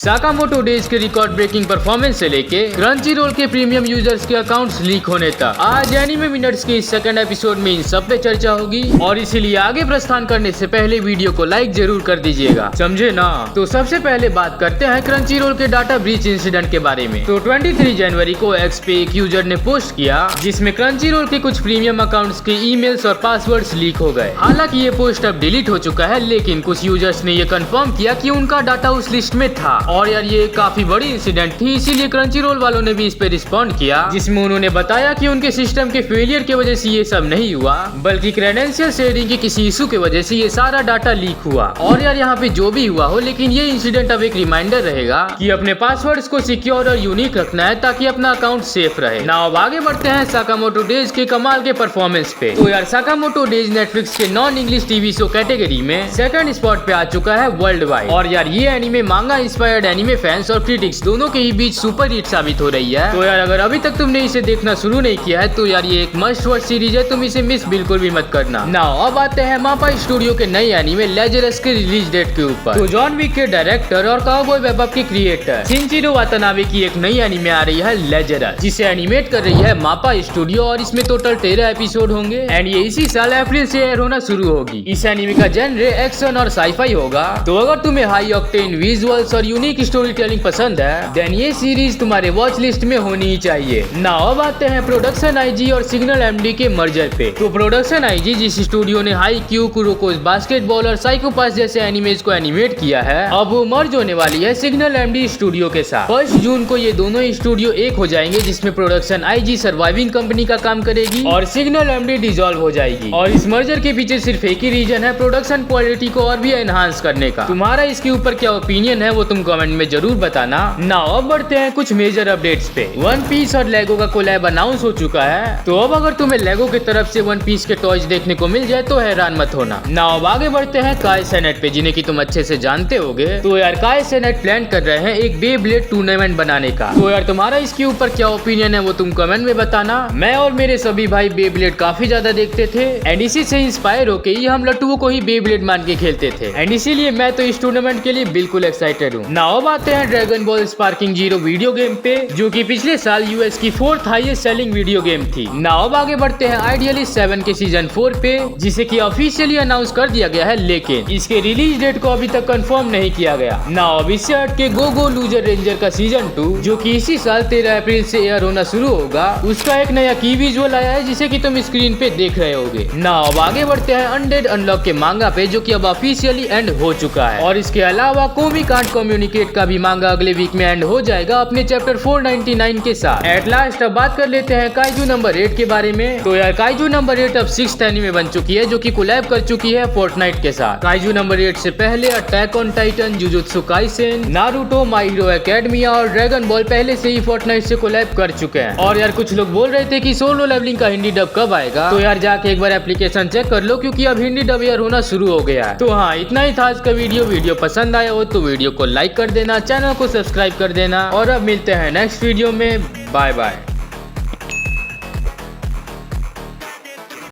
Sakamoto days के record breaking performance से लेके क्रंची रोल के प्रीमियम यूजर्स के अकाउंट्स लीक होने तक आज एनीमे मिनट्स के इस सेकंड एपिसोड में इन सब पे चर्चा होगी और इसीलिए आगे प्रस्थान करने से पहले वीडियो को लाइक जरूर कर दीजिएगा, समझे ना। तो सबसे पहले बात करते हैं क्रंची रोल के डाटा ब्रीच इंसिडेंट के बारे में। तो 23 जनवरी को एक्स पे एक यूजर ने पोस्ट किया जिसमें क्रंची रोल के कुछ प्रीमियम अकाउंट्स के ईमेल्स और पासवर्ड्स लीक हो गए। हालांकि ये पोस्ट अब डिलीट हो चुका है, लेकिन कुछ यूजर्स ने ये कंफर्म किया कि उनका डाटा उस लिस्ट में था। और यार ये काफी बड़ी इंसिडेंट थी, इसीलिए क्रंची रोल वालों ने भी इस पे रिस्पॉन्ड किया, जिसमें उन्होंने बताया कि उनके सिस्टम के फेलियर की वजह से ये सब नहीं हुआ, बल्कि क्रेडेंशियल शेयरिंग के किसी इशू की वजह से ये सारा डाटा लीक हुआ। और यार यहाँ पे जो भी हुआ हो, लेकिन ये इंसिडेंट अब एक रिमाइंडर रहेगा कि अपने पासवर्ड्स को सिक्योर और यूनिक रखना है ताकि अपना अकाउंट सेफ रहे। नाउ अब आगे बढ़ते हैं साकामोटो डेज के कमाल के परफॉर्मेंस पे। तो यार साकामोटो डेज नेटफ्लिक्स के non English TV show category में सेकंड स्पॉट पे आ चुका है वर्ल्ड वाइड। और यार ये एनीमे मांगा इंस्पायर्ड एनीमे फैंस और क्रिटिक्स दोनों के ही बीच सुपर हिट साबित हो रही है। तो यार अगर अभी तक तुमने इसे देखना शुरू नहीं किया है तो यार ये एक मस्ट वॉच सीरीज है, तुम इसे मिस बिल्कुल भी मत करना। नाउ अब आते हैं मापा स्टूडियो के नए एनीमे लेजरस के रिलीज डेट के ऊपर। तो जॉन विक के डायरेक्टर और काउबॉय बेबॉप के क्रिएटर शिनचिरो वातानाबे की एक नई एनीमे आ रही है लेजरस, जिसे एनिमेट कर रही है मापा स्टूडियो और इसमें टोटल 13 एपिसोड होंगे एंड ये इसी साल अप्रैल से एयर होना शुरू होगी। इस एनीमे का जेनरे एक्शन और साईफाई होगा। तो अगर तुम्हें हाई ऑक्टेन विजुअल्स और यूनिक स्टोरी टेलिंग पसंद है देन ये सीरीज तुम्हारे वॉच लिस्ट में होनी ही चाहिए। नाउ अब आते हैं प्रोडक्शन आईजी और सिग्नल एमडी के मर्जर पे। तो प्रोडक्शन आईजी जिस स्टूडियो ने हाई क्यू, कुरोकोस बास्केटबॉल और साइकोपास जैसे एनिमेज को एनिमेट किया है, अब वो मर्ज होने वाली है सिग्नल एमडी स्टूडियो के साथ। 1 जून को ये दोनों स्टूडियो एक हो जाएंगे, जिसमें प्रोडक्शन आईजी सर्वाइविंग कंपनी का काम करेगी और सिग्नल एमडी डिसॉल्व हो जाएगी। और इस मर्जर के पीछे सिर्फ एक ही रीजन है, प्रोडक्शन क्वालिटी को और भी एनहांस करने का। तुम्हारा इसके ऊपर क्या ओपिनियन है वो तुम कमेंट में जरूर बताना। नाउ अब बढ़ते हैं कुछ मेजर अपडेट्स पे। वन पीस और लेगो का कोलैब अनाउंस हो चुका है। तो अब अगर तुम्हें लेगो की तरफ से वन पीस के टॉयज देखने को मिल जाए तो हैरान मत होना। नाउ अब आगे बढ़ते हैं काई सेनेट पे, जिन्हें कि तुम अच्छे से जानते होगे। तो यार काई सेनेट प्लान कर रहे हैं एक बेब्लेड टूर्नामेंट बनाने का। तो यार तुम्हारा इसके ऊपर क्या ओपिनियन है वो तुम कमेंट में बताना। मैं और मेरे सभी भाई बेब्लेड काफी ज्यादा देखते थे एंड इसी से इंस्पायर होके ही हम लट्टुओं को ही बेब्लेड मान के खेलते थे एंड इसीलिए मैं तो इस टूर्नामेंट के लिए बिल्कुल एक्साइटेड हूँ। नाउ अब आते हैं dragon ball sparking zero video game पे, जो कि पिछले साल यूएस की 4th highest selling video game थी। नाउ अब आगे बढ़ते हैं आइडियलिस्ट 7 के सीजन 4 पे, जिसे कि ऑफिशियली अनाउंस कर दिया गया है, लेकिन इसके रिलीज डेट को अभी तक कंफर्म नहीं किया गया। नाउ अब इससे हट के गो गो लूजर रेंजर का सीजन 2, जो कि इसी साल 13 अप्रैल से एयर होना शुरू होगा, उसका एक नया की विजुअल आया है जिसे कि तुम स्क्रीन पे देख रहे होगे। नाउ अब आगे बढ़ते हैं अनडेड अनलॉक के मांगा पे, जो कि अब ऑफिशियली एंड हो चुका है। और इसके अलावा कोमी कांट कम्युनिकेट का भी मांगा अगले वीक में एंड हो जाएगा अपने चैप्टर 499 के साथ। एट लास्ट अब बात कर लेते हैं काइजू नंबर 8 के बारे में। तो यार काइजू नंबर 8 अब 6th एनीमे बन चुकी है, जो कि कोलैब कर चुकी है फोर्टनाइट के साथ। काइजू नंबर 8 से पहले attack on Titan, jujutsu Kaisen, Naruto, my hero academia और ड्रैगन बॉल पहले से ही फोर्टनाइट से कोलैब कर चुके हैं। और यार कुछ लोग बोल रहे थे कि सोलो लेवलिंग का हिंदी डब कब आएगा, तो यार जाके एक बार एप्लीकेशन चेक कर लो, क्योंकि अब हिंदी डब यार होना शुरू हो गया है। तो हाँ, इतना ही था आज का वीडियो पसंद आया हो तो वीडियो को लाइक कर देना, चैनल को सब्सक्राइब कर देना और अब मिलते हैं नेक्स्ट वीडियो में। Bye bye.